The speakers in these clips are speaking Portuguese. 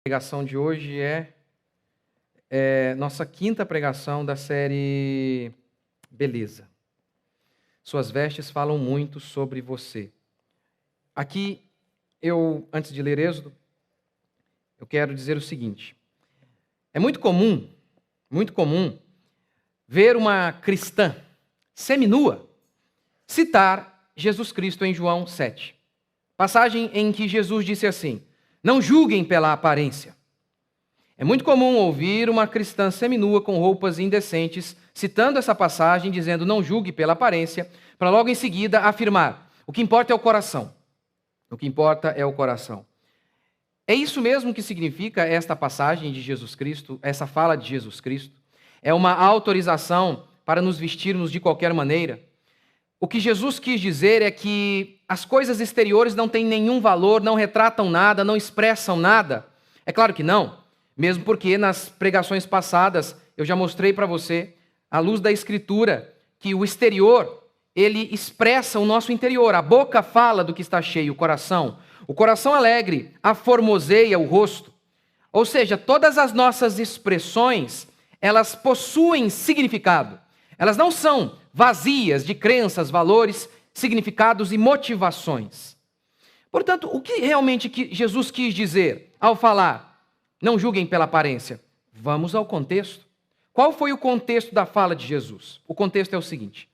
A pregação de hoje é nossa quinta pregação da série Beleza. Suas vestes falam muito sobre você. Aqui, antes de ler Êxodo, eu quero dizer o seguinte. É muito comum ver uma cristã seminua citar Jesus Cristo em João 7. Passagem em que Jesus disse assim: não julguem pela aparência. É muito comum ouvir uma cristã seminua com roupas indecentes citando essa passagem, dizendo não julgue pela aparência, para logo em seguida afirmar: o que importa é o coração. O que importa é o coração. É isso mesmo que significa esta passagem de Jesus Cristo, essa fala de Jesus Cristo? É uma autorização para nos vestirmos de qualquer maneira? O que Jesus quis dizer é que as coisas exteriores não têm nenhum valor, não retratam nada, não expressam nada? É claro que não, mesmo porque nas pregações passadas eu já mostrei para você, à luz da Escritura, que o exterior, ele expressa o nosso interior. A boca fala do que está cheio, o coração alegre aformoseia o rosto. Ou seja, todas as nossas expressões, elas possuem significado. Elas não são vazias de crenças, valores, significados e motivações. Portanto, o que realmente que Jesus quis dizer ao falar, não julguem pela aparência? Vamos ao contexto. Qual foi o contexto da fala de Jesus? O contexto é o seguinte: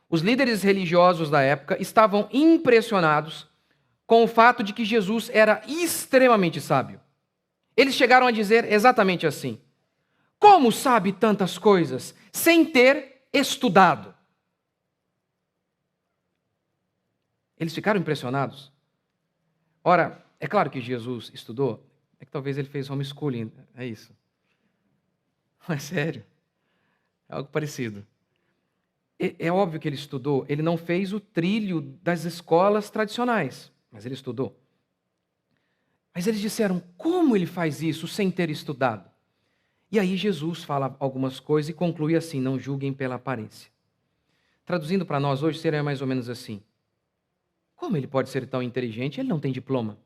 os líderes religiosos da época estavam impressionados com o fato de que Jesus era extremamente sábio. Eles chegaram a dizer exatamente assim: como sabe tantas coisas sem ter estudado? Eles ficaram impressionados. Ora, é claro que Jesus estudou, é que talvez ele fez homeschooling, é isso. Não é sério, é algo parecido. É óbvio que ele estudou, ele não fez o trilho das escolas tradicionais, mas ele estudou. Mas eles disseram, como ele faz isso sem ter estudado? E aí Jesus fala algumas coisas e conclui assim: não julguem pela aparência. Traduzindo para nós hoje seria mais ou menos assim: como ele pode ser tão inteligente? Ele não tem diploma.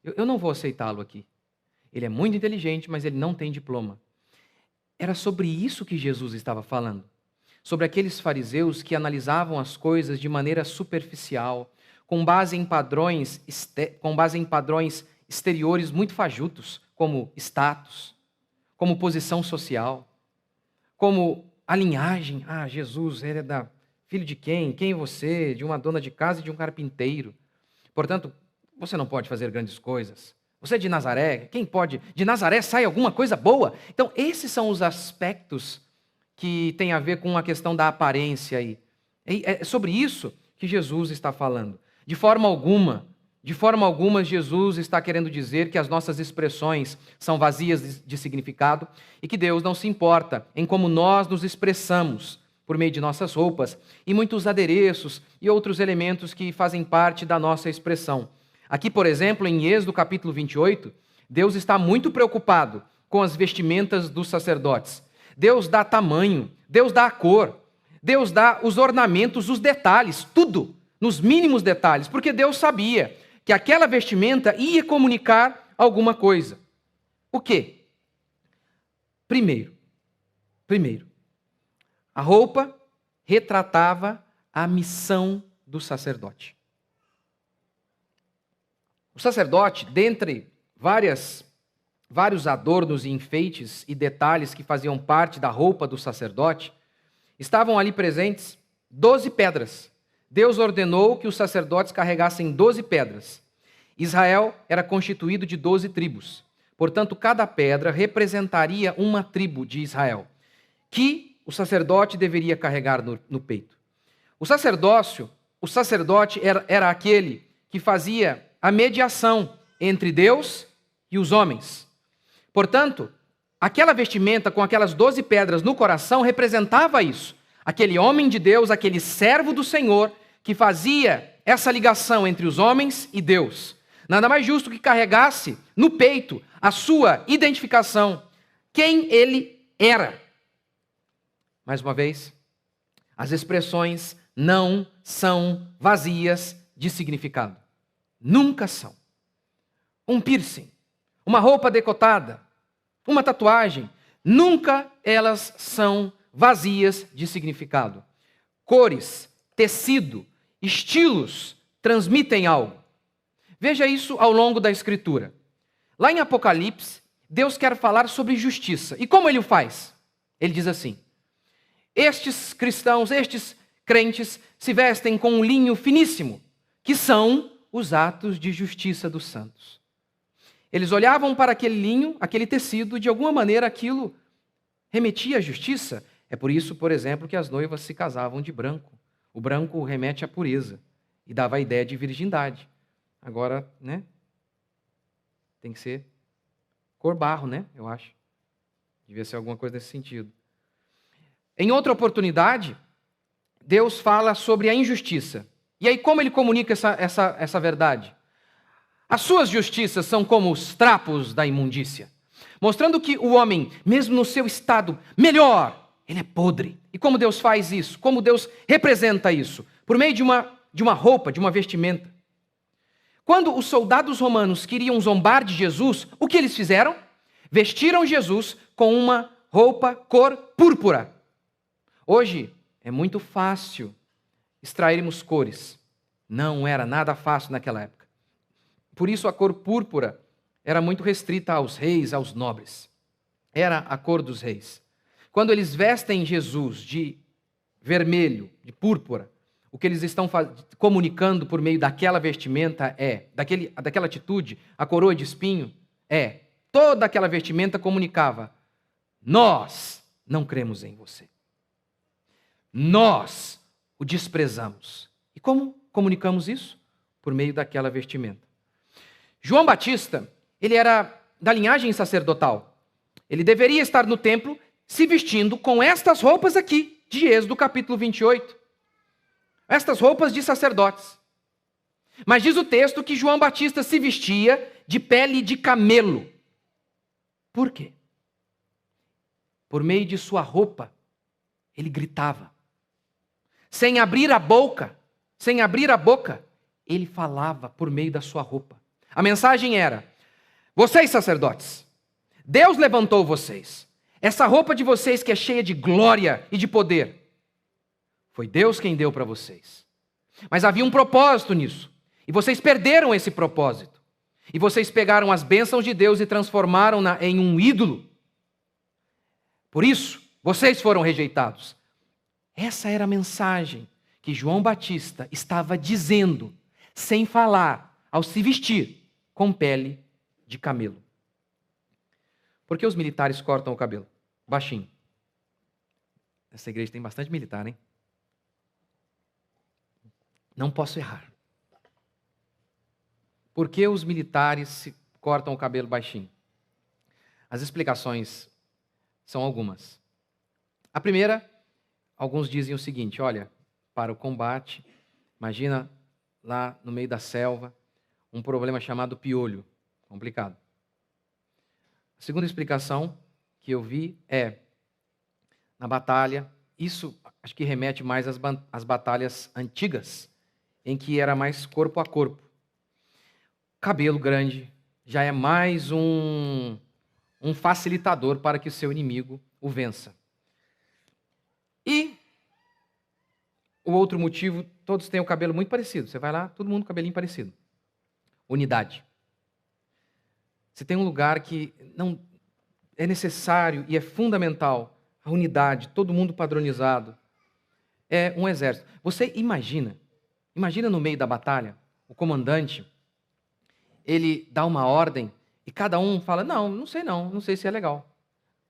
Eu não vou aceitá-lo aqui. Ele é muito inteligente, mas ele não tem diploma. Era sobre isso que Jesus estava falando. Sobre aqueles fariseus que analisavam as coisas de maneira superficial, com base em padrões exteriores muito fajutos, como status, como posição social, como a linhagem. Ah, Jesus, ele é filho de quem? Quem é você? De uma dona de casa e de um carpinteiro. Portanto, você não pode fazer grandes coisas. Você é de Nazaré, quem pode? De Nazaré sai alguma coisa boa? Então, esses são os aspectos que têm a ver com a questão da aparência aí. É sobre isso que Jesus está falando. De forma alguma, Jesus está querendo dizer que as nossas expressões são vazias de significado e que Deus não se importa em como nós nos expressamos por meio de nossas roupas e muitos adereços e outros elementos que fazem parte da nossa expressão. Aqui, por exemplo, em Êxodo capítulo 28, Deus está muito preocupado com as vestimentas dos sacerdotes. Deus dá tamanho, Deus dá a cor, Deus dá os ornamentos, os detalhes, tudo, nos mínimos detalhes, porque Deus sabia que aquela vestimenta ia comunicar alguma coisa. O quê? Primeiro, a roupa retratava a missão do sacerdote. O sacerdote, dentre vários adornos e enfeites e detalhes que faziam parte da roupa do sacerdote, estavam ali presentes 12 pedras. Deus ordenou que os sacerdotes carregassem 12 pedras. Israel era constituído de 12 tribos. Portanto, cada pedra representaria uma tribo de Israel, que o sacerdote deveria carregar no peito. O sacerdote era aquele que fazia a mediação entre Deus e os homens. Portanto, aquela vestimenta com aquelas 12 pedras no coração representava isso. Aquele homem de Deus, aquele servo do Senhor, que fazia essa ligação entre os homens e Deus. Nada mais justo que carregasse no peito a sua identificação, quem ele era. Mais uma vez, as expressões não são vazias de significado. Nunca são. Um piercing, uma roupa decotada, uma tatuagem, nunca elas são vazias de significado. Cores, tecido, estilos transmitem algo. Veja isso ao longo da Escritura. Lá em Apocalipse, Deus quer falar sobre justiça. E como ele o faz? Ele diz assim: estes cristãos, estes crentes se vestem com um linho finíssimo, que são os atos de justiça dos santos. Eles olhavam para aquele linho, aquele tecido, de alguma maneira aquilo remetia à justiça. É por isso, por exemplo, que as noivas se casavam de branco. O branco remete à pureza e dava a ideia de virgindade. Agora, né? Tem que ser cor barro, né? Eu acho. Devia ser alguma coisa nesse sentido. Em outra oportunidade, Deus fala sobre a injustiça. E aí, como ele comunica essa verdade? As suas justiças são como os trapos da imundícia, mostrando que o homem, mesmo no seu estado melhor, ele é podre. E como Deus faz isso? Como Deus representa isso? Por meio de uma roupa, de uma vestimenta. Quando os soldados romanos queriam zombar de Jesus, o que eles fizeram? Vestiram Jesus com uma roupa cor púrpura. Hoje é muito fácil extrairmos cores. Não era nada fácil naquela época. Por isso a cor púrpura era muito restrita aos reis, aos nobres. Era a cor dos reis. Quando eles vestem Jesus de vermelho, de púrpura, o que eles estão comunicando por meio daquela vestimenta daquela atitude, a coroa de espinho, toda aquela vestimenta comunicava: nós não cremos em você. Nós o desprezamos. E como comunicamos isso? Por meio daquela vestimenta. João Batista, ele era da linhagem sacerdotal. Ele deveria estar no templo se vestindo com estas roupas aqui, de Êxodo capítulo 28. Estas roupas de sacerdotes. Mas diz o texto que João Batista se vestia de pele de camelo. Por quê? Por meio de sua roupa, ele gritava. Sem abrir a boca, ele falava por meio da sua roupa. A mensagem era: vocês sacerdotes, Deus levantou vocês. Essa roupa de vocês que é cheia de glória e de poder, foi Deus quem deu para vocês. Mas havia um propósito nisso. E vocês perderam esse propósito. E vocês pegaram as bênçãos de Deus e transformaram-na em um ídolo. Por isso, vocês foram rejeitados. Essa era a mensagem que João Batista estava dizendo, sem falar, ao se vestir com pele de camelo. Por que os militares cortam o cabelo? Baixinho. Essa igreja tem bastante militar, hein? Não posso errar. Por que os militares cortam o cabelo baixinho? As explicações são algumas. A primeira, alguns dizem o seguinte: olha, para o combate, imagina lá no meio da selva, um problema chamado piolho. Complicado. A segunda explicação que eu vi é, na batalha, isso acho que remete mais às batalhas antigas, em que era mais corpo a corpo. Cabelo grande já é mais um facilitador para que o seu inimigo o vença. E o outro motivo, todos têm o cabelo muito parecido. Você vai lá, todo mundo com cabelinho parecido. Unidade. Se tem um lugar que não é necessário e é fundamental, a unidade, todo mundo padronizado, é um exército. Você imagina no meio da batalha, o comandante, ele dá uma ordem e cada um fala: não sei se é legal.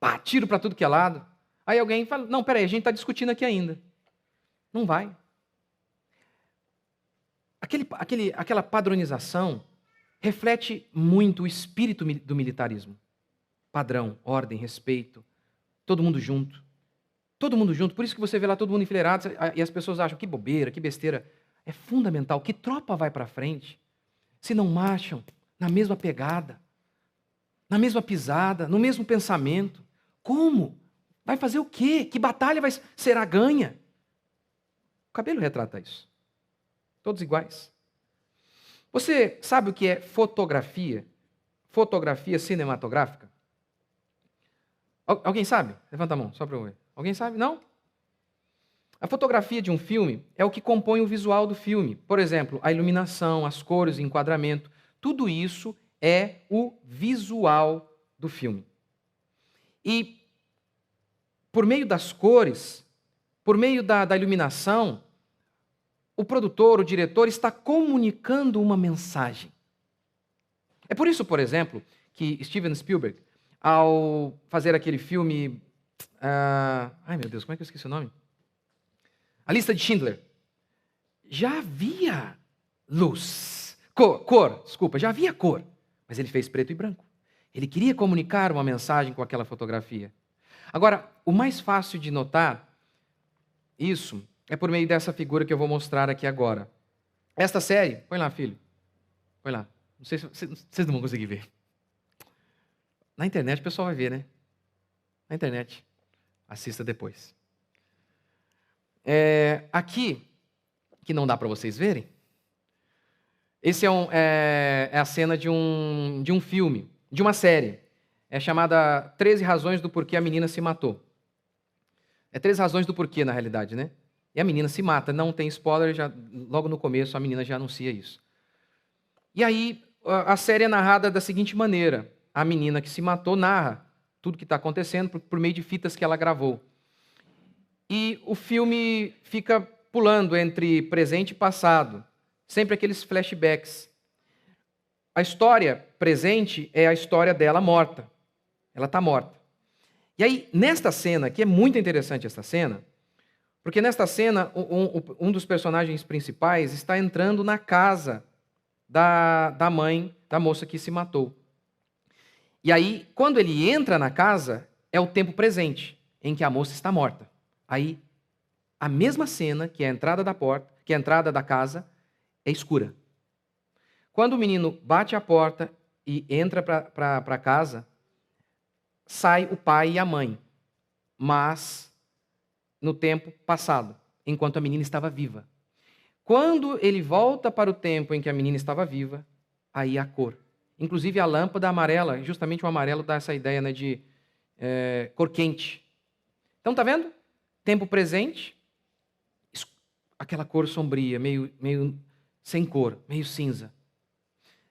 Pá, tiro para tudo que é lado. Aí alguém fala: não, peraí, a gente está discutindo aqui ainda. Não vai. Aquela padronização reflete muito o espírito do militarismo. Padrão, ordem, respeito, todo mundo junto. Todo mundo junto, por isso que você vê lá todo mundo enfileirado e as pessoas acham que bobeira, que besteira. É fundamental. Que tropa vai para frente se não marcham na mesma pegada, na mesma pisada, no mesmo pensamento? Como? Vai fazer o quê? Que batalha será ganha? O cabelo retrata isso. Todos iguais. Você sabe o que é fotografia? fotografia cinematográfica? Alguém sabe? Levanta a mão, só para eu ver. Alguém sabe? Não? A fotografia de um filme é o que compõe o visual do filme. Por exemplo, a iluminação, as cores, o enquadramento. Tudo isso é o visual do filme. E por meio das cores, por meio da iluminação, o produtor, o diretor está comunicando uma mensagem. É por isso, por exemplo, que Steven Spielberg, ao fazer aquele filme... ai, meu Deus, como é que eu esqueci o nome? A Lista de Schindler. Já havia luz. Desculpa, já havia cor. Mas ele fez preto e branco. Ele queria comunicar uma mensagem com aquela fotografia. Agora, o mais fácil de notar isso é por meio dessa figura que eu vou mostrar aqui agora. Esta série, põe lá, filho. Põe lá. Não sei se vocês não vão conseguir ver. Na internet o pessoal vai ver, né? Na internet. Assista depois. Aqui, que não dá para vocês verem, esse é a cena de um filme, de uma série. É chamada 13 Razões do Porquê a Menina se Matou. É 13 razões do porquê, na realidade, né? E a menina se mata. Não tem spoiler, logo no começo a menina já anuncia isso. E aí, a série é narrada da seguinte maneira. A menina que se matou narra tudo o que está acontecendo por meio de fitas que ela gravou. E o filme fica pulando entre presente e passado. Sempre aqueles flashbacks. A história presente é a história dela morta. Ela está morta. E aí, nesta cena, que é muito interessante essa cena, porque nesta cena, um dos personagens principais está entrando na casa da mãe da moça que se matou. E aí, quando ele entra na casa, é o tempo presente, em que a moça está morta. Aí, a mesma cena, que é a entrada da porta, que é a entrada da casa, é escura. Quando o menino bate a porta e entra para casa, sai o pai e a mãe, mas no tempo passado, enquanto a menina estava viva. Quando ele volta para o tempo em que a menina estava viva, aí a cor. Inclusive a lâmpada amarela, justamente o amarelo dá essa ideia, né, de cor quente. Então, tá vendo? Tempo presente, aquela cor sombria, meio sem cor, meio cinza.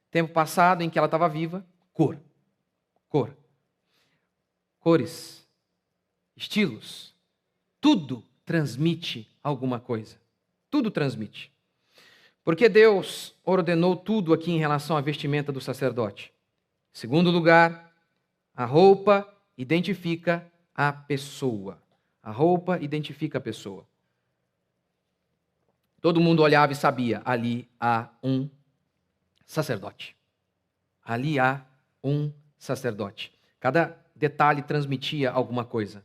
Tempo passado em que ela estava viva, cor. Cores, estilos, tudo transmite alguma coisa. Tudo transmite. Porque Deus ordenou tudo aqui em relação à vestimenta do sacerdote. Em segundo lugar, a roupa identifica a pessoa. A roupa identifica a pessoa. Todo mundo olhava e sabia, ali há um sacerdote. Ali há um sacerdote. Cada detalhe transmitia alguma coisa.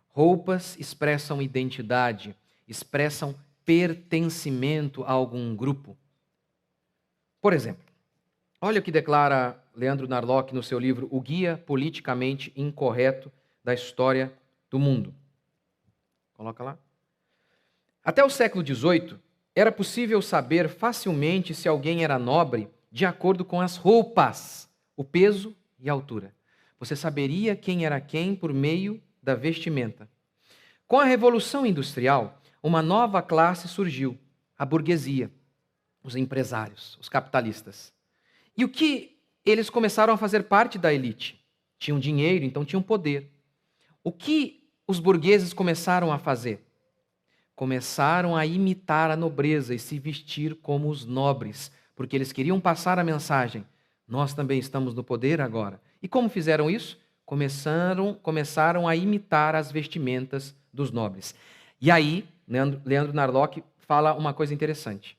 Roupas expressam identidade, expressam pertencimento a algum grupo. Por exemplo, olha o que declara Leandro Narlock no seu livro O Guia Politicamente Incorreto da História do Mundo. Coloca lá. Até o século XVIII, era possível saber facilmente se alguém era nobre de acordo com as roupas, o peso e a altura. Você saberia quem era quem por meio da vestimenta. Com a Revolução Industrial, uma nova classe surgiu, a burguesia, os empresários, os capitalistas. E o que eles começaram a fazer parte da elite? Tinham dinheiro, então tinham poder. O que os burgueses começaram a fazer? Começaram a imitar a nobreza e se vestir como os nobres, porque eles queriam passar a mensagem: nós também estamos no poder agora. E como fizeram isso? Começaram a imitar as vestimentas dos nobres. E aí, Leandro Narlock fala uma coisa interessante.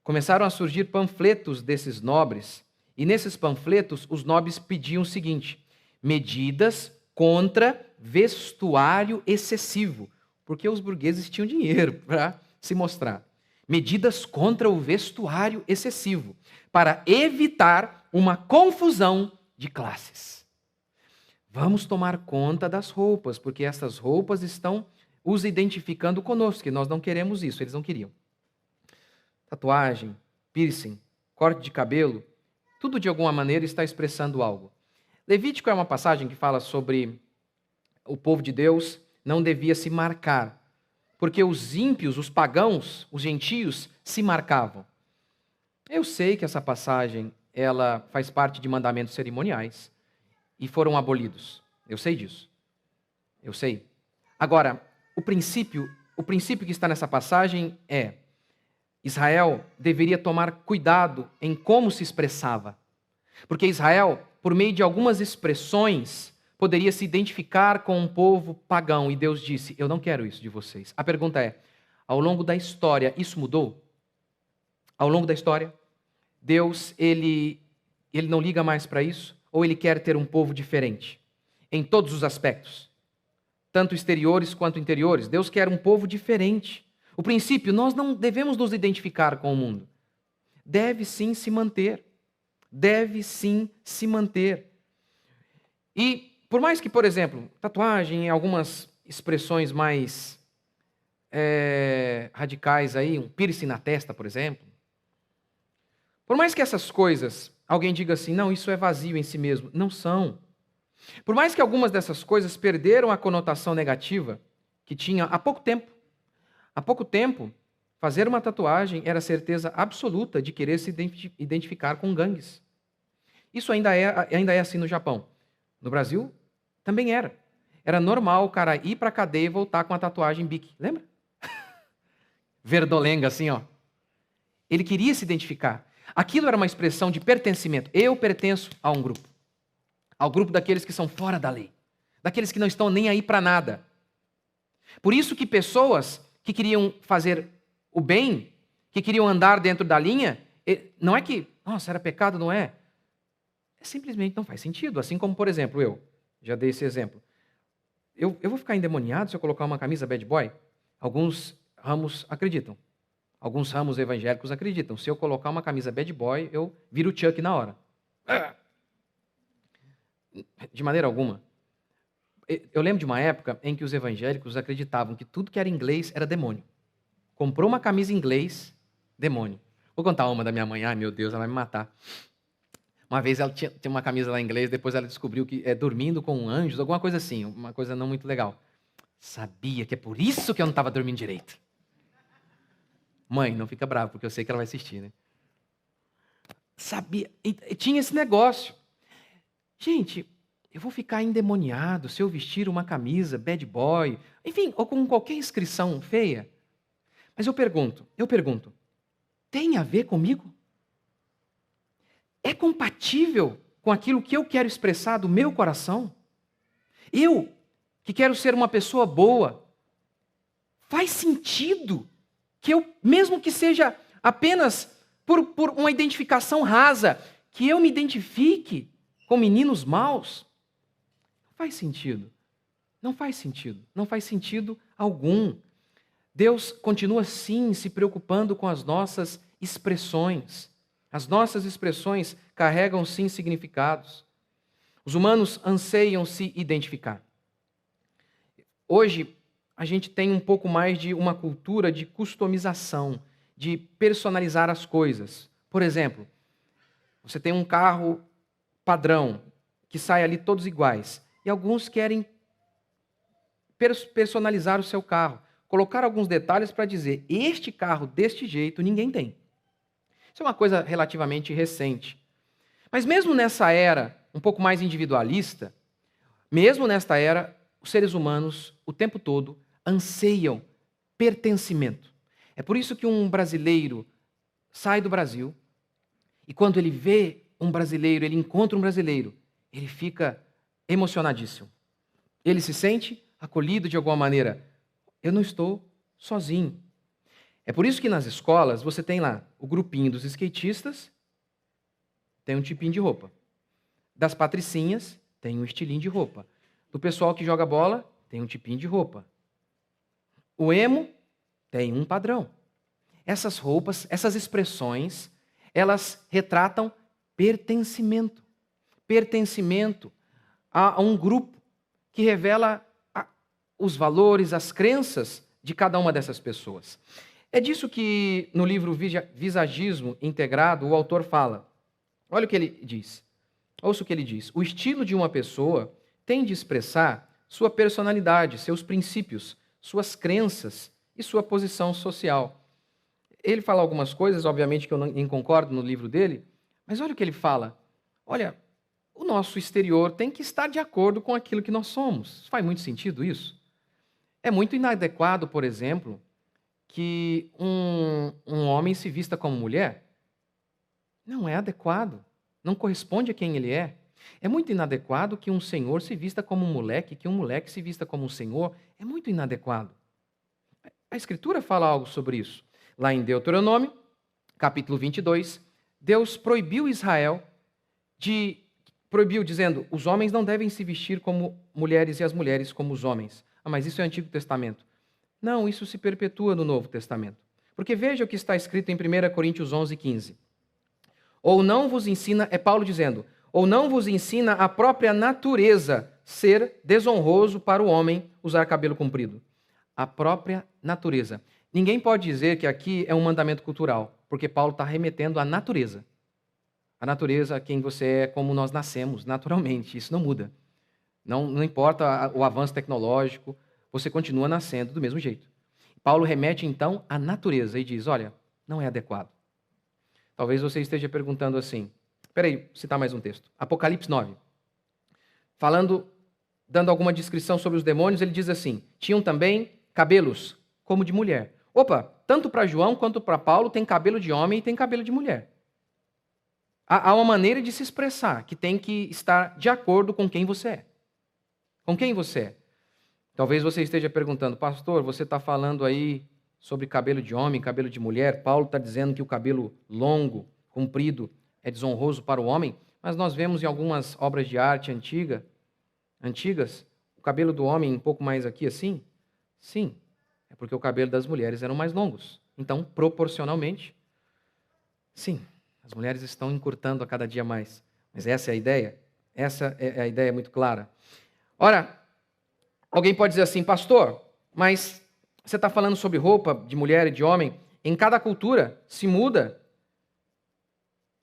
Começaram a surgir panfletos desses nobres, e nesses panfletos os nobres pediam o seguinte: medidas contra vestuário excessivo, porque os burgueses tinham dinheiro para se mostrar. Medidas contra o vestuário excessivo, para evitar uma confusão de classes. Vamos tomar conta das roupas, porque essas roupas estão os identificando conosco, que nós não queremos isso, eles não queriam. Tatuagem, piercing, corte de cabelo, Tudo, de alguma maneira, está expressando algo. Levítico é uma passagem que fala sobre o povo de Deus não devia se marcar, porque os ímpios, os pagãos, os gentios, se marcavam. Eu sei que essa passagem ela faz parte de mandamentos cerimoniais e foram abolidos. Eu sei disso. Eu sei. Agora, o princípio que está nessa passagem é: Israel deveria tomar cuidado em como se expressava. Porque Israel, por meio de algumas expressões, poderia se identificar com um povo pagão. E Deus disse: eu não quero isso de vocês. A pergunta é: ao longo da história, isso mudou? Ao longo da história, Deus, ele não liga mais para isso? Ou ele quer ter um povo diferente? Em todos os aspectos. Tanto exteriores quanto interiores. Deus quer um povo diferente. O princípio, nós não devemos nos identificar com o mundo. Deve sim se manter. Deve sim se manter. E por mais que, por exemplo, tatuagem, algumas expressões mais radicais aí, um piercing na testa, por exemplo. Por mais que essas coisas, alguém diga assim, não, isso é vazio em si mesmo. Não são. Por mais que algumas dessas coisas perderam a conotação negativa que tinha há pouco tempo. Há pouco tempo, fazer uma tatuagem era certeza absoluta de querer se identificar com gangues. Isso ainda é assim no Japão. No Brasil, também era. Era normal o cara ir para a cadeia e voltar com a tatuagem bique. Lembra? Verdolenga, assim, ó. Ele queria se identificar. Aquilo era uma expressão de pertencimento. Eu pertenço a um grupo. Ao grupo daqueles que são fora da lei. Daqueles que não estão nem aí para nada. Por isso que pessoas que queriam fazer o bem, que queriam andar dentro da linha, não é que, nossa, era pecado, não é? Simplesmente não faz sentido. Assim como, por exemplo, eu já dei esse exemplo. Eu vou ficar endemoniado se eu colocar uma camisa bad boy? Alguns ramos acreditam. Alguns ramos evangélicos acreditam. Se eu colocar uma camisa bad boy, eu viro o Chuck na hora. De maneira alguma. Eu lembro de uma época em que os evangélicos acreditavam que tudo que era inglês era demônio. Comprou uma camisa em inglês, demônio. Vou contar uma da minha mãe. Ai, meu Deus, ela vai me matar. Uma vez ela tinha uma camisa lá em inglês, depois ela descobriu que é dormindo com anjos, alguma coisa assim, uma coisa não muito legal. Sabia que é por isso que eu não estava dormindo direito. Mãe, não fica brava, porque eu sei que ela vai assistir, né? Sabia, e tinha esse negócio. Gente, eu vou ficar endemoniado se eu vestir uma camisa bad boy, enfim, ou com qualquer inscrição feia. Mas eu pergunto, tem a ver comigo? É compatível com aquilo que eu quero expressar do meu coração? Eu, que quero ser uma pessoa boa, faz sentido que eu, mesmo que seja apenas por uma identificação rasa, que eu me identifique com meninos maus? Não faz sentido. Não faz sentido. Não faz sentido algum. Deus continua, sim, se preocupando com as nossas expressões. As nossas expressões carregam, sim, significados. Os humanos anseiam se identificar. Hoje, a gente tem um pouco mais de uma cultura de customização, de personalizar as coisas. Por exemplo, você tem um carro padrão, que sai ali todos iguais, e alguns querem personalizar o seu carro, colocar alguns detalhes para dizer, este carro deste jeito ninguém tem. Isso é uma coisa relativamente recente. Mas mesmo nessa era um pouco mais individualista, mesmo nesta era, os seres humanos, o tempo todo, anseiam pertencimento. É por isso que um brasileiro sai do Brasil e quando ele vê um brasileiro, ele encontra um brasileiro, ele fica emocionadíssimo. Ele se sente acolhido de alguma maneira. Eu não estou sozinho. É por isso que nas escolas você tem lá o grupinho dos skatistas, tem um tipinho de roupa. Das patricinhas, tem um estilinho de roupa. Do pessoal que joga bola, tem um tipinho de roupa. O emo tem um padrão. Essas roupas, essas expressões, elas retratam pertencimento. Pertencimento a um grupo que revela os valores, as crenças de cada uma dessas pessoas. É disso que no livro Visagismo Integrado o autor fala. Olha o que ele diz. Ouça o que ele diz. O estilo de uma pessoa tem de expressar sua personalidade, seus princípios, suas crenças e sua posição social. Ele fala algumas coisas, obviamente, que eu não concordo no livro dele, mas olha o que ele fala. Olha, o nosso exterior tem que estar de acordo com aquilo que nós somos. Faz muito sentido isso? É muito inadequado, por exemplo, que um homem se vista como mulher. Não é adequado. Não corresponde a quem ele é. É muito inadequado que um senhor se vista como um moleque, que um moleque se vista como um senhor. É muito inadequado. A Escritura fala algo sobre isso. Lá em Deuteronômio, capítulo 22, Deus proibiu Israel proibiu dizendo, os homens não devem se vestir como mulheres e as mulheres como os homens. Ah, mas isso é Antigo Testamento. Não, isso se perpetua no Novo Testamento. Porque veja o que está escrito em 1 Coríntios 11, 15. Ou não vos ensina, é Paulo dizendo, ou não vos ensina a própria natureza ser desonroso para o homem usar cabelo comprido. A própria natureza. Ninguém pode dizer que aqui é um mandamento cultural, porque Paulo está remetendo à natureza. A natureza, quem você é, como nós nascemos, naturalmente, isso não muda. Não importa o avanço tecnológico, você continua nascendo do mesmo jeito. Paulo remete então à natureza e diz, olha, não é adequado. Talvez você esteja perguntando assim, espera citar mais um texto. Apocalipse 9. Dando alguma descrição sobre os demônios, ele diz assim, tinham também cabelos como de mulher. Opa, tanto para João quanto para Paulo tem cabelo de homem e tem cabelo de mulher. Há uma maneira de se expressar que tem que estar de acordo com quem você é. Com quem você é. Talvez você esteja perguntando, pastor, você está falando aí sobre cabelo de homem, cabelo de mulher. Paulo está dizendo que o cabelo longo, comprido, é desonroso para o homem, mas nós vemos em algumas obras de arte antigas, o cabelo do homem um pouco mais aqui assim. Sim, é porque o cabelo das mulheres eram mais longos. Então, proporcionalmente, sim, as mulheres estão encurtando a cada dia mais. Mas essa é a ideia? Essa é a ideia muito clara. Ora, alguém pode dizer assim, pastor, mas você está falando sobre roupa de mulher e de homem? Em cada cultura se muda.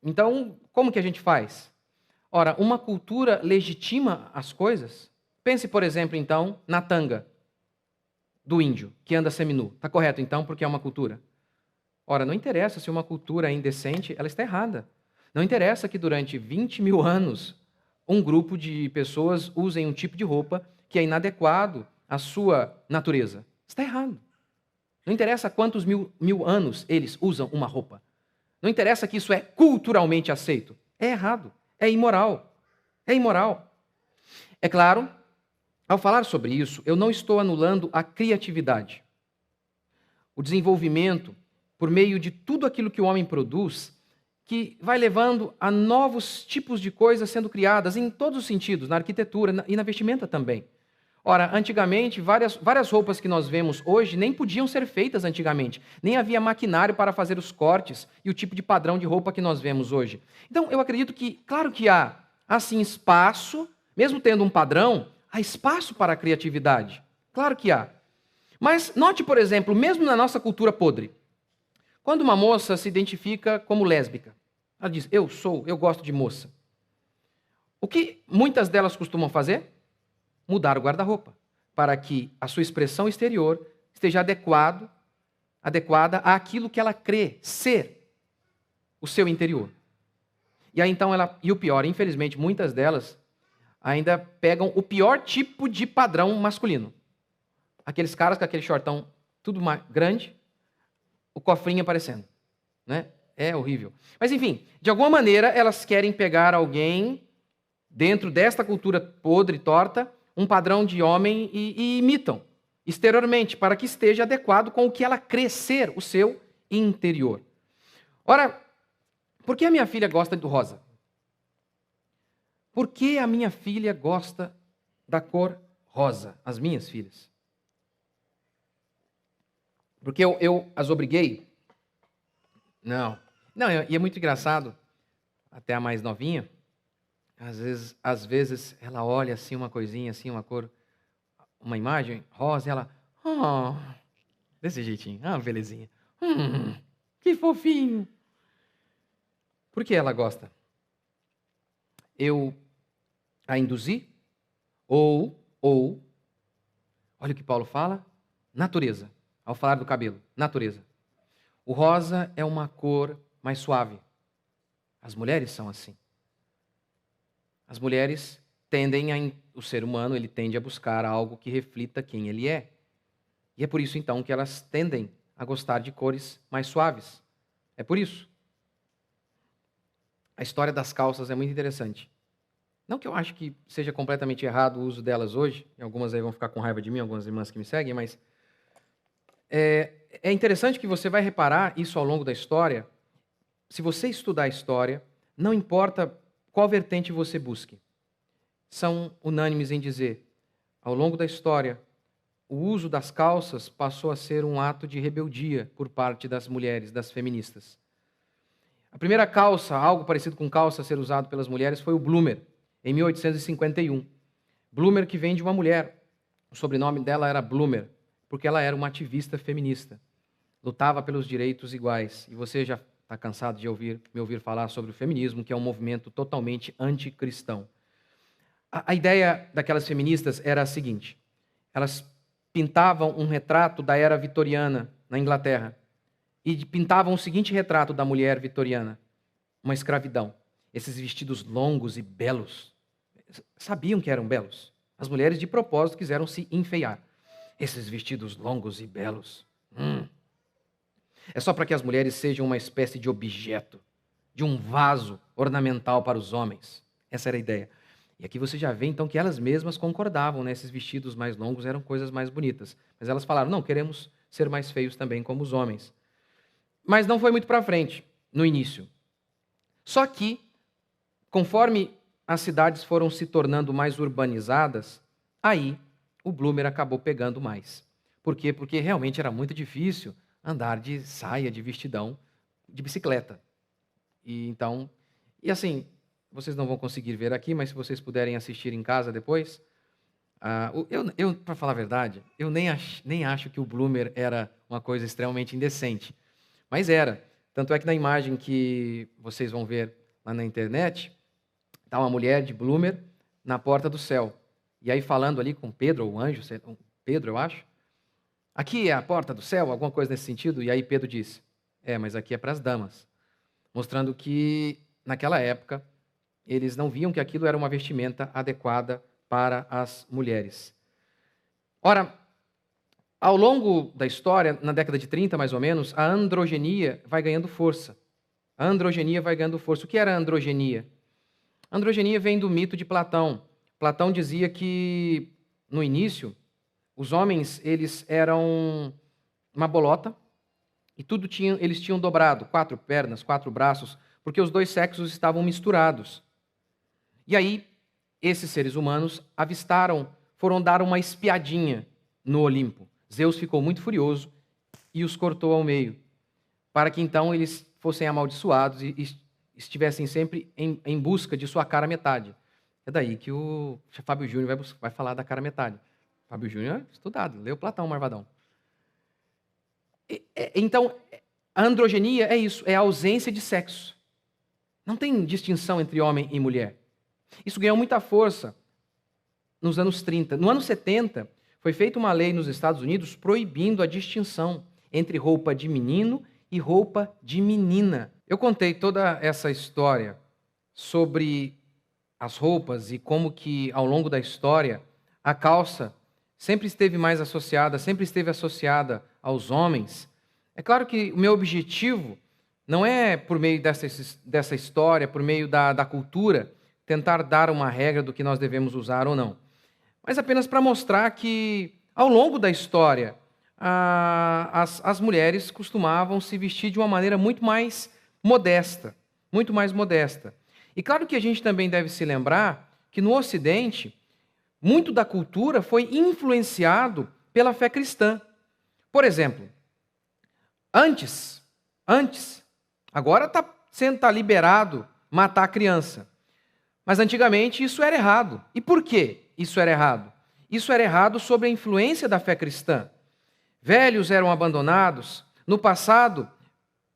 Então, como que a gente faz? Ora, uma cultura legitima as coisas. Pense, por exemplo, então, na tanga do índio, que anda seminu. Está correto, então, porque é uma cultura? Ora, não interessa se uma cultura é indecente, ela está errada. Não interessa que durante 20 mil anos um grupo de pessoas usem um tipo de roupa que é inadequado à sua natureza. Está errado. Não interessa quantos mil anos eles usam uma roupa. Não interessa que isso é culturalmente aceito. É errado. É imoral. É imoral. É claro, ao falar sobre isso, eu não estou anulando a criatividade. O desenvolvimento, por meio de tudo aquilo que o homem produz, que vai levando a novos tipos de coisas sendo criadas em todos os sentidos, na arquitetura e na vestimenta também. Ora, antigamente, várias roupas que nós vemos hoje nem podiam ser feitas antigamente. Nem havia maquinário para fazer os cortes e o tipo de padrão de roupa que nós vemos hoje. Então, eu acredito que, claro que há, assim, espaço, mesmo tendo um padrão, há espaço para a criatividade. Claro que há. Mas note, por exemplo, mesmo na nossa cultura podre, quando uma moça se identifica como lésbica, ela diz, eu gosto de moça. O que muitas delas costumam fazer? Mudar o guarda-roupa, para que a sua expressão exterior esteja adequada àquilo que ela crê ser o seu interior. E aí então e o pior, infelizmente, muitas delas ainda pegam o pior tipo de padrão masculino. Aqueles caras com aquele shortão tudo grande, o cofrinho aparecendo, né? É horrível. Mas enfim, de alguma maneira elas querem pegar alguém dentro desta cultura podre e torta, um padrão de homem e imitam exteriormente para que esteja adequado com o que ela crê ser o seu interior. Ora, por que a minha filha gosta do rosa? Por que a minha filha gosta da cor rosa? As minhas filhas. Porque eu as obriguei? Não, e é muito engraçado, até a mais novinha, às vezes ela olha assim uma coisinha, assim, uma cor, uma imagem rosa, e ela, desse jeitinho, belezinha, que fofinho. Por que ela gosta? eu a induzi? Ou, olha o que Paulo fala, natureza. Ao falar do cabelo, natureza. O rosa é uma cor mais suave. As mulheres são assim. As mulheres o ser humano, ele tende a buscar algo que reflita quem ele é. E é por isso, então, que elas tendem a gostar de cores mais suaves. É por isso. A história das calças é muito interessante. Não que eu acho que seja completamente errado o uso delas hoje, e algumas aí vão ficar com raiva de mim, algumas irmãs que me seguem, mas é interessante que você vai reparar isso ao longo da história. Se você estudar a história, não importa qual vertente você busque, são unânimes em dizer, ao longo da história, o uso das calças passou a ser um ato de rebeldia por parte das mulheres, das feministas. A primeira calça, algo parecido com calça a ser usado pelas mulheres, foi o Bloomer, em 1851. Bloomer que vem de uma mulher. O sobrenome dela era Bloomer, porque ela era uma ativista feminista. Lutava pelos direitos iguais. E você já está cansado de me ouvir falar sobre o feminismo, que é um movimento totalmente anticristão. A ideia daquelas feministas era a seguinte: elas pintavam um retrato da era vitoriana na Inglaterra e pintavam o seguinte retrato da mulher vitoriana: uma escravidão. Esses vestidos longos e belos. Sabiam que eram belos. As mulheres de propósito quiseram se enfeiar. Esses vestidos longos e belos. É só para que as mulheres sejam uma espécie de objeto, de um vaso ornamental para os homens. Essa era a ideia. E aqui você já vê, então, que elas mesmas concordavam, né? Esses vestidos mais longos eram coisas mais bonitas. Mas elas falaram, não, queremos ser mais feios também como os homens. Mas não foi muito para frente, no início. Só que, conforme as cidades foram se tornando mais urbanizadas, aí o Bloomer acabou pegando mais. Por quê? Porque realmente era muito difícil andar de saia, de vestidão, de bicicleta. E assim, vocês não vão conseguir ver aqui, mas se vocês puderem assistir em casa depois, eu para falar a verdade, eu nem acho que o Bloomer era uma coisa extremamente indecente, mas era. Tanto é que na imagem que vocês vão ver lá na internet, está uma mulher de Bloomer na porta do céu. E aí falando ali com Pedro, ou anjo, Pedro, eu acho, aqui é a porta do céu, alguma coisa nesse sentido. E aí Pedro disse, mas aqui é para as damas. Mostrando que, naquela época, eles não viam que aquilo era uma vestimenta adequada para as mulheres. Ora, ao longo da história, na década de 30 mais ou menos, a androgenia vai ganhando força. A androgenia vai ganhando força. O que era a androgenia? A androgenia vem do mito de Platão. Platão dizia que, no início, os homens eles eram uma bolota e eles tinham dobrado, 4 pernas, 4 braços, porque os dois sexos estavam misturados. E aí, esses seres humanos foram dar uma espiadinha no Olimpo. Zeus ficou muito furioso e os cortou ao meio, para que então eles fossem amaldiçoados e estivessem sempre em busca de sua cara metade. É daí que o Fábio Júnior vai falar da cara metade. Fábio Júnior é estudado, leu Platão, Marvadão. Então, a androgenia é isso, é a ausência de sexo. Não tem distinção entre homem e mulher. Isso ganhou muita força nos anos 30. No ano 70, foi feita uma lei nos Estados Unidos proibindo a distinção entre roupa de menino e roupa de menina. Eu contei toda essa história sobre as roupas e como que, ao longo da história, a calça sempre esteve associada aos homens. É claro que o meu objetivo não é, por meio dessa história, por meio da cultura, tentar dar uma regra do que nós devemos usar ou não. Mas apenas para mostrar que, ao longo da história, as mulheres costumavam se vestir de uma maneira muito mais modesta. Muito mais modesta. E claro que a gente também deve se lembrar que no Ocidente, muito da cultura foi influenciado pela fé cristã. Por exemplo, antes, agora está liberado matar a criança. Mas antigamente isso era errado. E por que isso era errado? Isso era errado sob a influência da fé cristã. Velhos eram abandonados. No passado,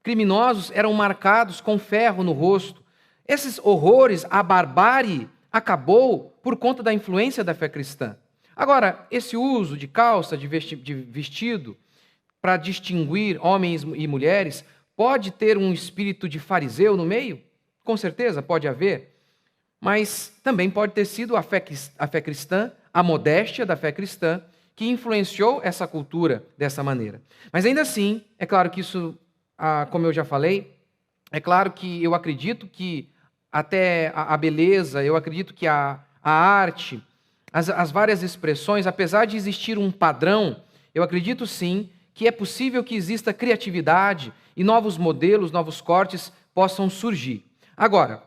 criminosos eram marcados com ferro no rosto. Esses horrores, a barbárie, acabou por conta da influência da fé cristã. Agora, esse uso de calça, de vestido, para distinguir homens e mulheres, pode ter um espírito de fariseu no meio? Com certeza, pode haver. Mas também pode ter sido a fé cristã, a modéstia da fé cristã, que influenciou essa cultura dessa maneira. Mas ainda assim, é claro que isso, como eu já falei, é claro que eu acredito que até a beleza, eu acredito que a arte, as várias expressões, apesar de existir um padrão, eu acredito sim que é possível que exista criatividade e novos modelos, novos cortes possam surgir. Agora,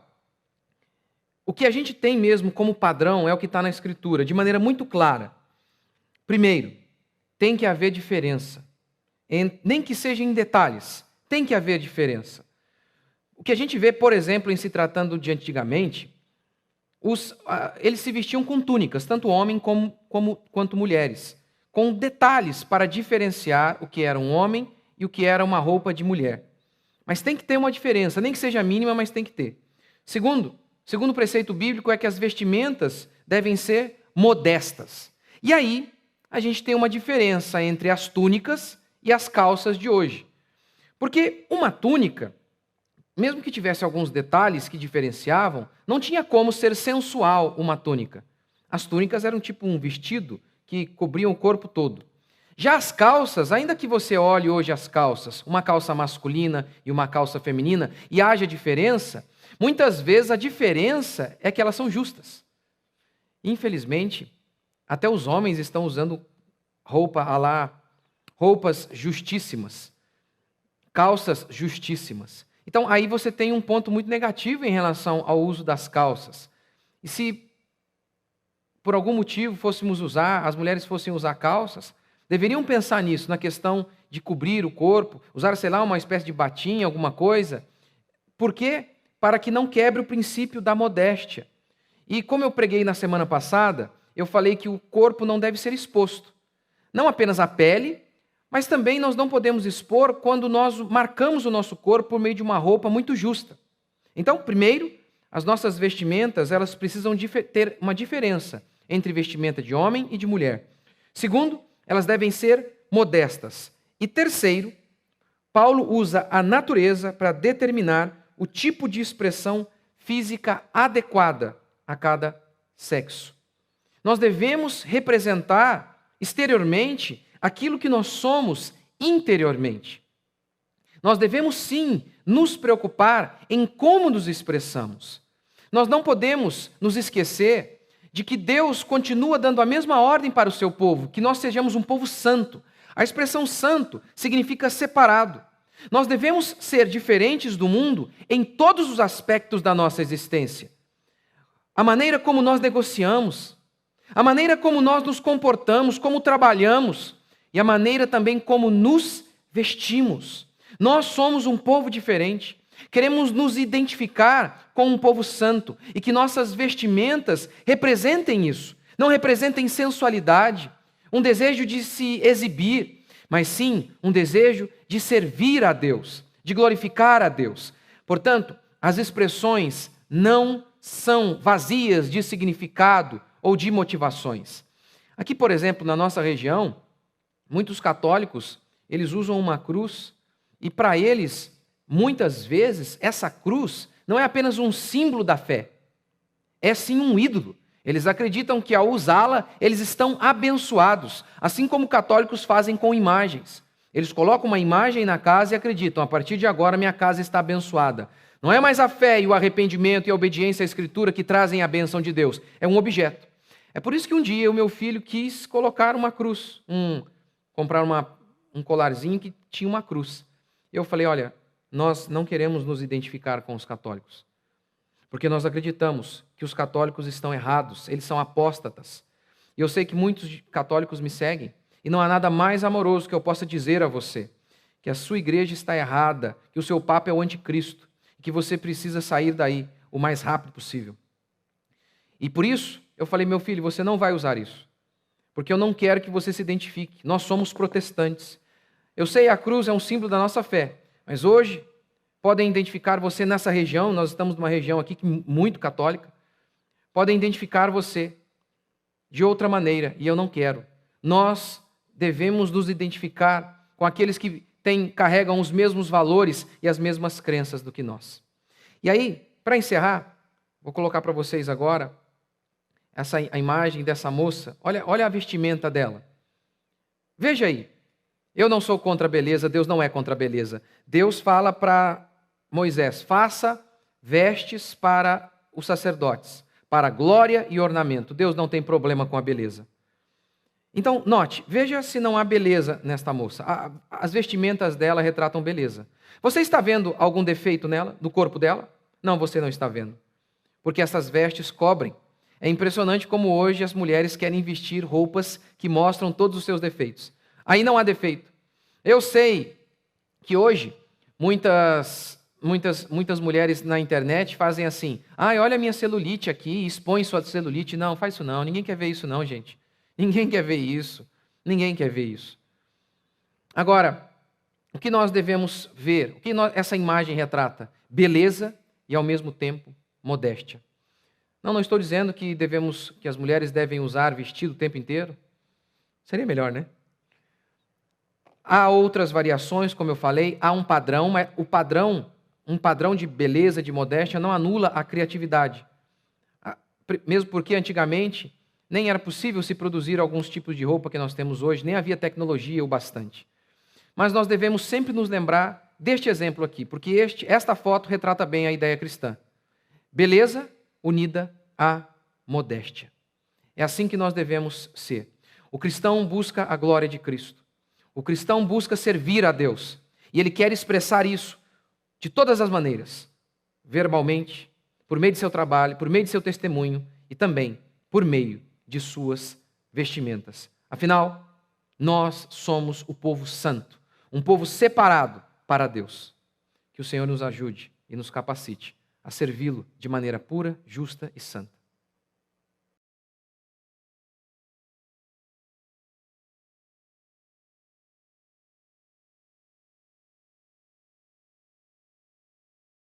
o que a gente tem mesmo como padrão é o que está na Escritura, de maneira muito clara. Primeiro, tem que haver diferença. Nem que seja em detalhes, tem que haver diferença. O que a gente vê, por exemplo, em se tratando de antigamente, eles se vestiam com túnicas, tanto homem quanto mulheres, com detalhes para diferenciar o que era um homem e o que era uma roupa de mulher. Mas tem que ter uma diferença, nem que seja mínima, mas tem que ter. Segundo o preceito bíblico é que as vestimentas devem ser modestas. E aí, a gente tem uma diferença entre as túnicas e as calças de hoje. Porque uma túnica, mesmo que tivesse alguns detalhes que diferenciavam, não tinha como ser sensual uma túnica. As túnicas eram tipo um vestido que cobriam o corpo todo. Já as calças, ainda que você olhe hoje as calças, uma calça masculina e uma calça feminina, e haja diferença, muitas vezes a diferença é que elas são justas. Infelizmente, até os homens estão usando roupas justíssimas, calças justíssimas. Então, aí você tem um ponto muito negativo em relação ao uso das calças. E se por algum motivo as mulheres fossem usar calças, deveriam pensar nisso, na questão de cobrir o corpo, usar, sei lá, uma espécie de batinha, alguma coisa. Por quê? Para que não quebre o princípio da modéstia. E como eu preguei na semana passada, eu falei que o corpo não deve ser exposto. Não apenas a pele, mas também nós não podemos expor quando nós marcamos o nosso corpo por meio de uma roupa muito justa. Então, primeiro, as nossas vestimentas, elas precisam ter uma diferença entre vestimenta de homem e de mulher. Segundo, elas devem ser modestas. E terceiro, Paulo usa a natureza para determinar o tipo de expressão física adequada a cada sexo. Nós devemos representar exteriormente aquilo que nós somos interiormente. Nós devemos sim nos preocupar em como nos expressamos. Nós não podemos nos esquecer de que Deus continua dando a mesma ordem para o seu povo, que nós sejamos um povo santo. A expressão santo significa separado. Nós devemos ser diferentes do mundo em todos os aspectos da nossa existência. A maneira como nós negociamos, a maneira como nós nos comportamos, como trabalhamos, e a maneira também como nos vestimos. Nós somos um povo diferente. Queremos nos identificar com um povo santo e que nossas vestimentas representem isso. Não representem sensualidade, um desejo de se exibir, mas sim um desejo de servir a Deus, de glorificar a Deus. Portanto, as expressões não são vazias de significado ou de motivações. Aqui, por exemplo, na nossa região, muitos católicos, eles usam uma cruz e para eles, muitas vezes, essa cruz não é apenas um símbolo da fé, é sim um ídolo. Eles acreditam que ao usá-la, eles estão abençoados, assim como católicos fazem com imagens. Eles colocam uma imagem na casa e acreditam, a partir de agora minha casa está abençoada. Não é mais a fé e o arrependimento e a obediência à Escritura que trazem a bênção de Deus, é um objeto. É por isso que um dia o meu filho quis colocar uma cruz, comprar um colarzinho que tinha uma cruz. Eu falei, olha, nós não queremos nos identificar com os católicos, porque nós acreditamos que os católicos estão errados, eles são apóstatas. E eu sei que muitos católicos me seguem, e não há nada mais amoroso que eu possa dizer a você, que a sua igreja está errada, que o seu papa é o anticristo, que você precisa sair daí o mais rápido possível. E por isso, eu falei, meu filho, você não vai usar isso, porque eu não quero que você se identifique. Nós somos protestantes. Eu sei, a cruz é um símbolo da nossa fé, mas hoje, podem identificar você nessa região, nós estamos numa região aqui muito católica, podem identificar você de outra maneira, e eu não quero. Nós devemos nos identificar com aqueles que carregam os mesmos valores e as mesmas crenças do que nós. E aí, para encerrar, vou colocar para vocês agora a imagem dessa moça. Olha a vestimenta dela. Veja aí. Eu não sou contra a beleza, Deus não é contra a beleza. Deus fala para Moisés: faça vestes para os sacerdotes, para glória e ornamento. Deus não tem problema com a beleza. Então, note, veja se não há beleza nesta moça. As vestimentas dela retratam beleza. Você está vendo algum defeito nela, no corpo dela? Não, você não está vendo. Porque essas vestes cobrem. É impressionante como hoje as mulheres querem vestir roupas que mostram todos os seus defeitos. Aí não há defeito. Eu sei que hoje muitas mulheres na internet fazem assim: olha a minha celulite aqui, expõe sua celulite. Não, faz isso não, ninguém quer ver isso não, gente. Ninguém quer ver isso. Ninguém quer ver isso. Agora, o que nós devemos ver? O que essa imagem retrata? Beleza e, ao mesmo tempo, modéstia. Não estou dizendo que as mulheres devem usar vestido o tempo inteiro. Seria melhor, né? Há outras variações, como eu falei, há um padrão, mas um padrão de beleza, de modéstia, não anula a criatividade. Mesmo porque antigamente nem era possível se produzir alguns tipos de roupa que nós temos hoje, nem havia tecnologia o bastante. Mas nós devemos sempre nos lembrar deste exemplo aqui, porque esta foto retrata bem a ideia cristã. Beleza unida à modéstia. É assim que nós devemos ser. O cristão busca a glória de Cristo. O cristão busca servir a Deus. E ele quer expressar isso de todas as maneiras. Verbalmente, por meio de seu trabalho, por meio de seu testemunho e também por meio de suas vestimentas. Afinal, nós somos o povo santo, um povo separado para Deus. Que o Senhor nos ajude e nos capacite a servi-lo de maneira pura, justa e santa.